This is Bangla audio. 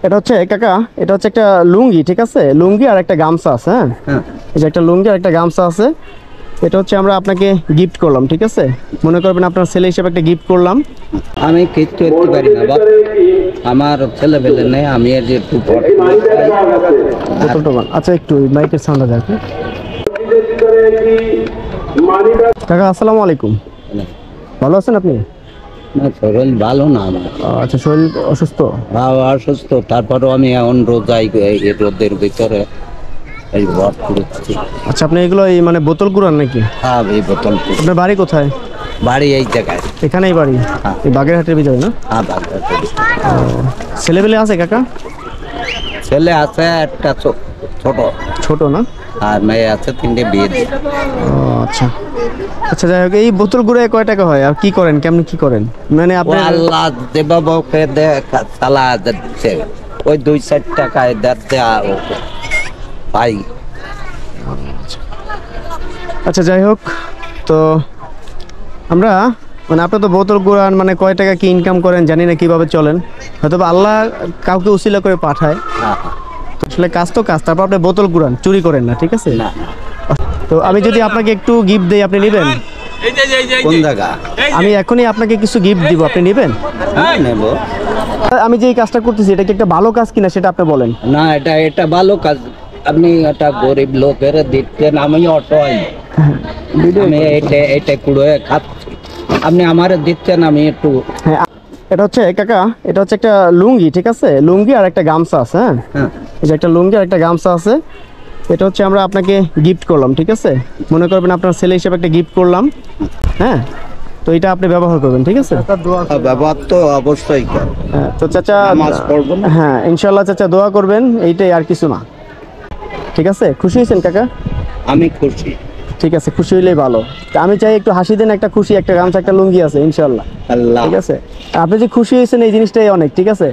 এটা হচ্ছে কাকা, এটা হচ্ছে একটা লুঙ্গি, ঠিক আছে? লুঙ্গি আর একটা গামছা আছে। হ্যাঁ, এই যে একটা লুঙ্গি আর একটা গামছা আছে। এটা হচ্ছে আমরা আপনাকে গিফট করলাম, ঠিক আছে? মনে করবেন আপনার ছেলে হিসেবে একটা গিফট করলাম। আমি কিচ্ছু করতে পারি না বাপ, আমার ছেলে পেলে নেই, আমি এর যে একটু আচ্ছা, একটু মাইকের সাউন্ডটা দেখেন। কাকা আসসালামু আলাইকুম, ভালো আছেন আপনি? না, শরীর ভালো না আমার। আচ্ছা, শরীর অসুস্থ? অসুস্থ, তারপরেও আমি এখন রোজাই এই রোদের ভিতরে এই ভর করছি। আচ্ছা, আপনি এগুলো এই মানে বোতল কুড়ান নাকি? হ্যাঁ, এই বোতল। আপনার বাড়ি কোথায়? বাড়ি এই জায়গায়। এখানেই বাড়ি? হ্যাঁ। এই বাগেরহাটের ভিতরে না? হ্যাঁ, ছেলেবেলে আছে কাকা? ছেলে আছে একটা ছোট, ছোট না? আর মেয়ে আছে তিনটে, বিয়ে দিয়েছে। আচ্ছা আচ্ছা, যাই হোক, এই বোতল গুঁড়ায় কয় টাকা হয় আর কি করেন, কেমনি কি করেন? মানে আপনি আল্লাহ দেবা বউকে দে চালা দিচ্ছে, ওই 2-4 টাকায় দিতে ভাই। আচ্ছা, যাই হোক, তো আমরা মানে আপনি তো বোতল গুঁড়ান, মানে কয় টাকা কি ইনকাম করেন জানি না, কিভাবে চলেন, হয়তো আল্লাহ কাউকে উসিলা করে পাঠায়। তো আসলে কাজ তো কাজ, তারপর আপনি বোতল গুঁড়ান, চুরি করেন না, ঠিক আছে? না, তো আমি যদি আপনাকে একটু গিফট দেই, আপনি নেবেন? কোন জায়গা? আমি এখনই আপনাকে কিছু গিফট দিব, আপনি নেবেন? নেব। আমি যে এই কাজটা করতেছি এটা কি একটা ভালো কাজ কিনা সেটা আপনি বলেন। না, এটা ভালো কাজ। আপনি একটা গরিব লোকের দিচ্ছেন, আমি অটোই, আমি এটা কুড়ে খাচ্ছি, আপনি আমার দিচ্ছেন, আমি একটু। হ্যাঁ, এটা হচ্ছে কাকা, এটা হচ্ছে একটা লুঙ্গি, ঠিক আছে? লুঙ্গি আর একটা গামছা আছে। হ্যাঁ, এই যে একটা লুঙ্গি আর একটা গামছা আছে। এটা হচ্ছে আমরা আপনাকে গিফট করলাম, ঠিক আছে? মনে করবেন আপনার ছেলে হিসেবে একটা গিফট করলাম। হ্যাঁ, তো এটা আপনি ব্যবহার করবেন, ঠিক আছে? ব্যবহার তো অবশ্যই কর। হ্যাঁ, তো চাচা নামাজ পড়বো না? হ্যাঁ, ইনশাল্লাহ চাচা দোয়া করবেন, এইটাই, আর কিছু না। ঠিক আছে, খুশি হয়েছেন কাকা? আমি খুশি। ঠিক আছে, খুশি হইলেই ভালো। তা আমি চাই একটু হাসি দেন, একটা খুশি, একটা গামছা, একটা লুঙ্গি আছে ইনশাল্লাহ। আল্লাহ, ঠিক আছে, আপনি যে খুশি হয়েছেন এই জিনিসটাই অনেক, ঠিক আছে?